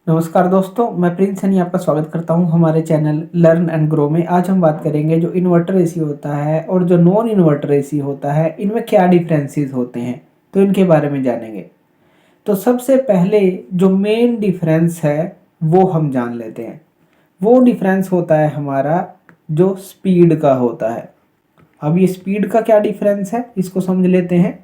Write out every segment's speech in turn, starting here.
नमस्कार दोस्तों, मैं प्रिंस सनी आपका स्वागत करता हूं हमारे चैनल लर्न एंड ग्रो में। आज हम बात करेंगे जो इन्वर्टर एसी होता है और जो नॉन इन्वर्टर एसी होता है, इनमें क्या डिफरेंसेस होते हैं, तो इनके बारे में जानेंगे। तो सबसे पहले जो मेन डिफरेंस है वो हम जान लेते हैं। वो डिफरेंस होता है हमारा जो स्पीड का होता है। अब ये स्पीड का क्या डिफरेंस है इसको समझ लेते हैं।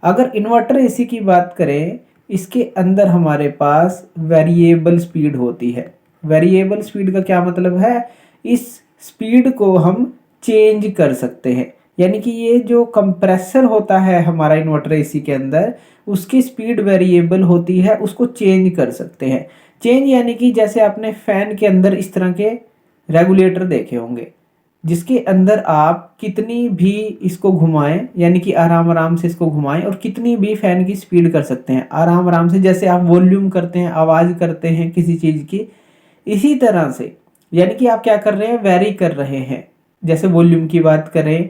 अगर इन्वर्टर एसी की बात करें, इसके अंदर हमारे पास वेरिएबल स्पीड होती है। वेरिएबल स्पीड का क्या मतलब है? इस स्पीड को हम चेंज कर सकते हैं। यानी कि ये जो कंप्रेसर होता है हमारा इन्वर्टर एसी के अंदर, उसकी स्पीड वेरिएबल होती है, उसको चेंज कर सकते हैं। चेंज यानी कि जैसे आपने फैन के अंदर इस तरह के रेगुलेटर देखे होंगे, जिसके अंदर आप कितनी भी इसको घुमाएं, यानी कि आराम आराम से इसको घुमाएं और कितनी भी फैन की स्पीड कर सकते हैं आराम आराम से। जैसे आप वॉल्यूम करते हैं, आवाज़ करते हैं किसी चीज़ की, इसी तरह से यानी कि आप क्या कर रहे हैं, वेरी कर रहे हैं। जैसे वॉल्यूम की बात करें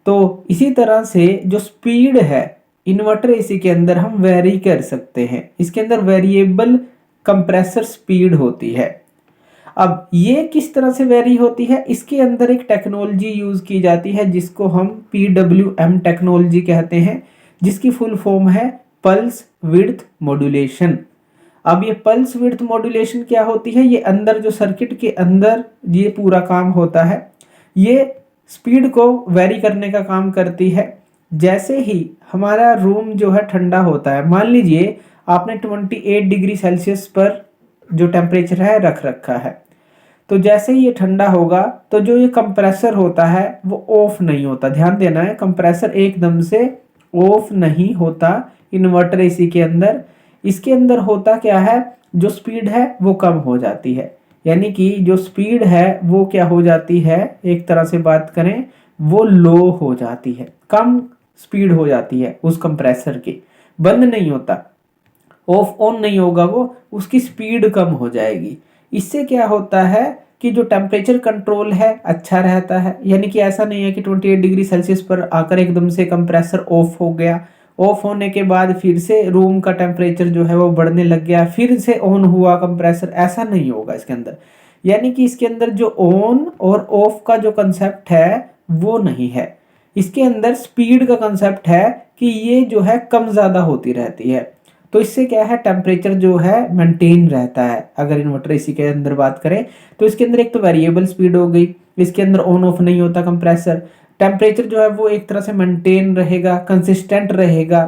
तो इसी तरह से जो स्पीड है इन्वर्टर एसी के अंदर हम वेरी कर सकते हैं। इसके अंदर वेरिएबल कंप्रेसर स्पीड होती है। अब ये किस तरह से वेरी होती है, इसके अंदर एक टेक्नोलॉजी यूज की जाती है जिसको हम PWM टेक्नोलॉजी कहते हैं, जिसकी फुल फॉर्म है पल्स विड्थ मॉड्यूलेशन। अब ये पल्स विड्थ मॉड्यूलेशन क्या होती है? ये अंदर जो सर्किट के अंदर ये पूरा काम होता है, ये स्पीड को वेरी करने का काम करती है। जैसे ही हमारा रूम जो है ठंडा होता है, मान लीजिए आपने 28 डिग्री सेल्सियस पर जो टेम्परेचर है रख रखा है, तो जैसे ही ये ठंडा होगा तो जो ये कंप्रेसर होता है वो ऑफ नहीं होता। ध्यान देना है, कंप्रेसर एकदम से ऑफ नहीं होता इन्वर्टर एसी के अंदर। इसके अंदर होता क्या है, जो स्पीड है वो कम हो जाती है। यानी कि जो स्पीड है वो क्या हो जाती है, एक तरह से बात करें वो लो हो जाती है, कम स्पीड हो जाती है उस कंप्रेसर की। बंद नहीं होता, ऑफ ऑन नहीं होगा वो, उसकी स्पीड कम हो जाएगी। इससे क्या होता है कि जो टेम्परेचर कंट्रोल है अच्छा रहता है। यानी कि ऐसा नहीं है कि 28 डिग्री सेल्सियस पर आकर एकदम से कंप्रेसर ऑफ हो गया, ऑफ होने के बाद फिर से रूम का टेम्परेचर जो है वो बढ़ने लग गया, फिर से ऑन हुआ कंप्रेसर, ऐसा नहीं होगा इसके अंदर। यानी कि इसके अंदर जो ऑन और ऑफ का जो कंसेप्ट है वो नहीं है। इसके अंदर स्पीड का कंसेप्ट है कि ये जो है कम ज़्यादा होती रहती है। तो इससे क्या है, टेम्परेचर जो है मेंटेन रहता है। अगर इन्वर्टर एसी के अंदर बात करें तो इसके अंदर एक तो वेरिएबल स्पीड हो गई, इसके अंदर ऑन ऑफ नहीं होता कंप्रेसर, टेम्परेचर जो है वो एक तरह से मेंटेन रहेगा, कंसिस्टेंट रहेगा।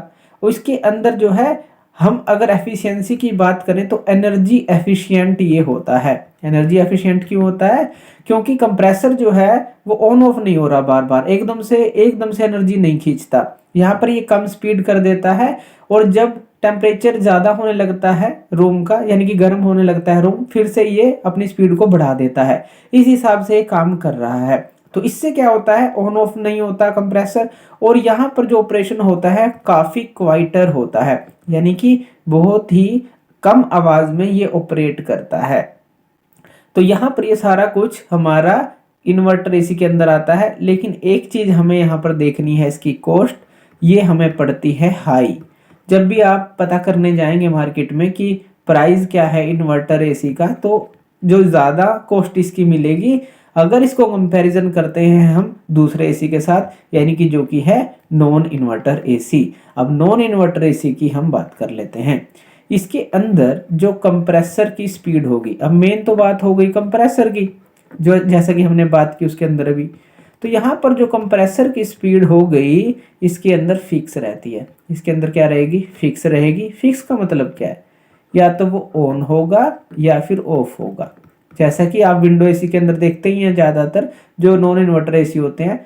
और इसके अंदर जो है, हम अगर एफिशिएंसी की बात करें तो एनर्जी एफिशिएंट ये होता है। एनर्जी एफिशिएंट क्यों होता है? क्योंकि कंप्रेसर जो है वो ऑन ऑफ नहीं हो रहा बार बार, एकदम से एनर्जी नहीं खींचता। यहाँ पर ये कम स्पीड कर देता है, और जब टेम्परेचर ज़्यादा होने लगता है रूम का, यानी कि गर्म होने लगता है रूम, फिर से ये अपनी स्पीड को बढ़ा देता है। इस हिसाब से ये काम कर रहा है। तो इससे क्या होता है, ऑन ऑफ नहीं होता कंप्रेसर, और यहाँ पर जो ऑपरेशन होता है काफ़ी क्वाइटर होता है, यानी कि बहुत ही कम आवाज़ में ये ऑपरेट करता है। तो यहाँ पर ये सारा कुछ हमारा इन्वर्टर एसी के अंदर आता है। लेकिन एक चीज़ हमें यहाँ पर देखनी है, इसकी कॉस्ट, ये हमें पड़ती है हाई। जब भी आप पता करने जाएंगे मार्केट में कि प्राइस क्या है इन्वर्टर एसी का, तो जो ज़्यादा कॉस्ट इसकी मिलेगी अगर इसको कंपैरिजन करते हैं हम दूसरे एसी के साथ, यानी कि जो कि है नॉन इन्वर्टर एसी। अब नॉन इन्वर्टर एसी की हम बात कर लेते हैं। इसके अंदर जो कंप्रेसर की स्पीड होगी, अब मेन तो बात हो गई कंप्रेसर की, जो जैसा कि हमने बात की उसके अंदर अभी। तो यहाँ पर जो कंप्रेसर की स्पीड हो गई, इसके अंदर फिक्स रहती है। इसके अंदर क्या रहेगी, फिक्स रहेगी। फिक्स का मतलब क्या है, या तो वो ऑन होगा या फिर ऑफ होगा। जैसा कि आप विंडो एसी के अंदर देखते ही हैं, ज़्यादातर जो नॉन इन्वर्टर एसी होते हैं,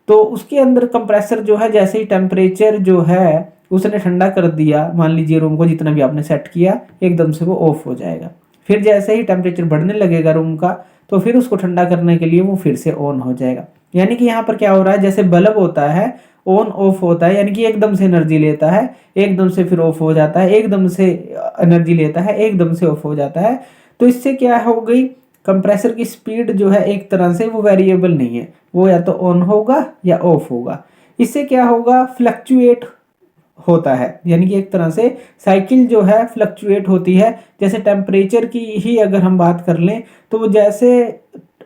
तो उसके अंदर कंप्रेसर जो है जैसे ही टेम्परेचर जो है उसने ठंडा कर दिया, मान लीजिए रूम को जितना भी आपने सेट किया, एकदम से वो ऑफ हो जाएगा। फिर जैसे ही टेम्परेचर बढ़ने लगेगा रूम का, तो फिर उसको ठंडा करने के लिए वो फिर से ऑन हो जाएगा। यानी कि यहाँ पर क्या हो रहा है, जैसे बल्ब होता है ऑन ऑफ होता है, यानी कि एकदम से एनर्जी लेता है, एकदम से फिर ऑफ हो जाता है, एकदम से एनर्जी लेता है, एकदम से ऑफ हो जाता है। तो इससे क्या हो गई, कंप्रेसर की स्पीड जो है एक तरह से वो वेरिएबल नहीं है, वो या तो ऑन होगा या ऑफ होगा। इससे क्या होगा, फ्लक्चुएट होता है, यानी कि एक तरह से साइकिल जो है फ्लक्चुएट होती है। जैसे टेम्परेचर की ही अगर हम बात कर लें तो वो जैसे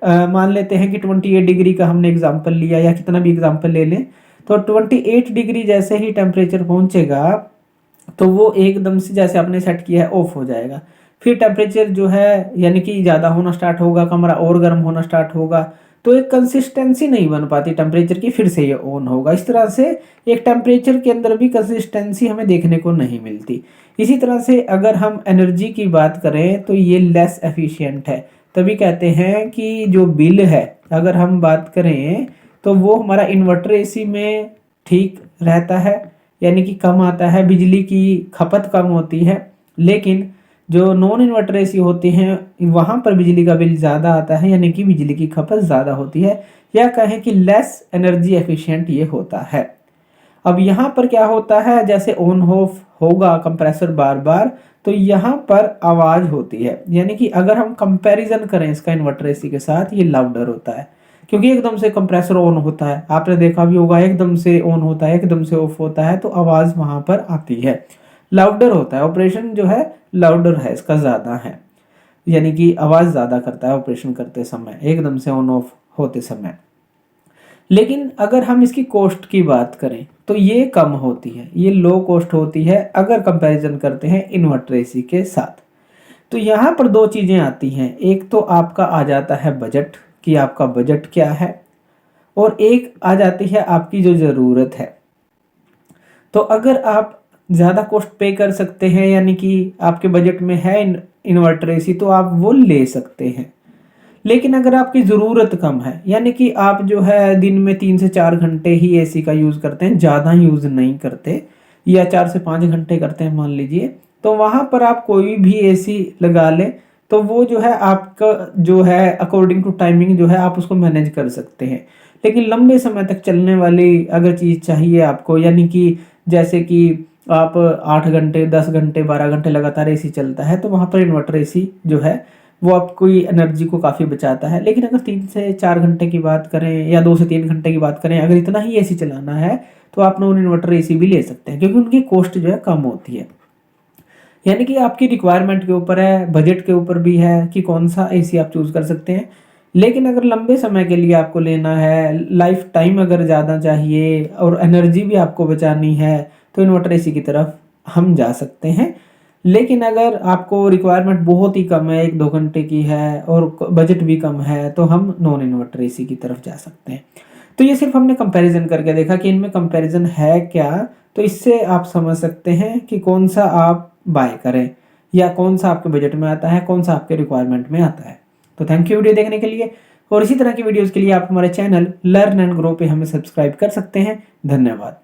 मान लेते हैं कि 28 डिग्री का हमने एग्जांपल लिया या कितना भी एग्जांपल ले लें, तो 28 डिग्री जैसे ही टेम्परेचर पहुंचेगा तो वो एकदम से जैसे आपने सेट किया है ऑफ हो जाएगा। फिर टेम्परेचर जो है यानी कि ज़्यादा होना स्टार्ट होगा, कमरा और गर्म होना स्टार्ट होगा, तो एक कंसिस्टेंसी नहीं बन पाती टेम्परेचर की, फिर से ये ऑन होगा। इस तरह से एक टेम्परेचर के अंदर भी कंसिस्टेंसी हमें देखने को नहीं मिलती। इसी तरह से अगर हम एनर्जी की बात करें तो ये लेस एफिशिएंट है। तभी कहते हैं कि जो बिल है अगर हम बात करें तो वो हमारा इन्वर्टर एसी में ठीक रहता है, यानी कि कम आता है, बिजली की खपत कम होती है। लेकिन जो नॉन इन्वर्टर एसी होती हैं वहाँ पर बिजली का बिल ज़्यादा आता है, यानी कि बिजली की खपत ज़्यादा होती है, या कहें कि लेस एनर्जी एफिशिएंट ये होता है। अब यहाँ पर क्या होता है, जैसे ऑन ऑफ होगा कंप्रेसर बार बार तो यहाँ पर आवाज़ होती है, यानी कि अगर हम कंपैरिजन करें इसका इन्वर्टर एसी के साथ, ये लाउडर होता है क्योंकि एकदम से कंप्रेसर ऑन होता है, आपने देखा भी होगा, एकदम से ऑन होता है एकदम से ऑफ होता है तो आवाज़ वहाँ पर आती है, लाउडर होता है। ऑपरेशन जो है लाउडर है, इसका ज़्यादा है, यानी कि आवाज़ ज़्यादा करता है ऑपरेशन करते समय, एकदम से ऑन ऑफ होते समय। लेकिन अगर हम इसकी कॉस्ट की बात करें तो ये कम होती है, ये लो कॉस्ट होती है अगर कंपैरिजन करते हैं इन्वर्टर एसी के साथ। तो यहाँ पर दो चीज़ें आती हैं, एक तो आपका आ जाता है बजट कि आपका बजट क्या है, और एक आ जाती है आपकी जो ज़रूरत है। तो अगर आप ज़्यादा कॉस्ट पे कर सकते हैं, यानी कि आपके बजट में है इन्वर्टर एसी, तो आप वो ले सकते हैं। लेकिन अगर आपकी ज़रूरत कम है, यानी कि आप जो है दिन में 3 से 4 घंटे ही एसी का यूज़ करते हैं, ज़्यादा यूज़ नहीं करते, या 4 से 5 घंटे करते हैं मान लीजिए, तो वहाँ पर आप कोई भी एसी लगा लें तो वो जो है आपका जो है अकॉर्डिंग टू टाइमिंग जो है आप उसको मैनेज कर सकते हैं। लेकिन लंबे समय तक चलने वाली अगर चीज़ चाहिए आपको, यानी कि जैसे कि आप 8 घंटे 10 घंटे 12 घंटे लगातार एसी चलता है, तो वहाँ पर इन्वर्टर एसी जो है वो आपकी एनर्जी को काफ़ी बचाता है। लेकिन अगर 3 से 4 घंटे की बात करें या 2 से 3 घंटे की बात करें, अगर इतना ही एसी चलाना है तो आप नॉन इन्वर्टर एसी भी ले सकते हैं, क्योंकि उनकी कॉस्ट जो है कम होती है। यानी कि आपकी रिक्वायरमेंट के ऊपर है, बजट के ऊपर भी है कि कौन सा एसी आप चूज़ कर सकते हैं। लेकिन अगर लंबे समय के लिए आपको लेना है, लाइफ टाइम अगर ज़्यादा चाहिए और एनर्जी भी आपको बचानी है, तो इन्वर्टर एसी की तरफ हम जा सकते हैं। लेकिन अगर आपको रिक्वायरमेंट बहुत ही कम है, 1-2 घंटे की है और बजट भी कम है, तो हम नॉन इन्वर्टर एसी की तरफ जा सकते हैं। तो ये सिर्फ हमने कंपैरिजन करके देखा कि इनमें कंपैरिजन है क्या, तो इससे आप समझ सकते हैं कि कौन सा आप बाय करें या कौन सा आपके बजट में आता है, कौन सा आपके रिक्वायरमेंट में आता है। तो थैंक यू वीडियो देखने के लिए, और इसी तरह की वीडियोज़ के लिए आप हमारे चैनल लर्न एंड ग्रो पे हमें सब्सक्राइब कर सकते हैं। धन्यवाद।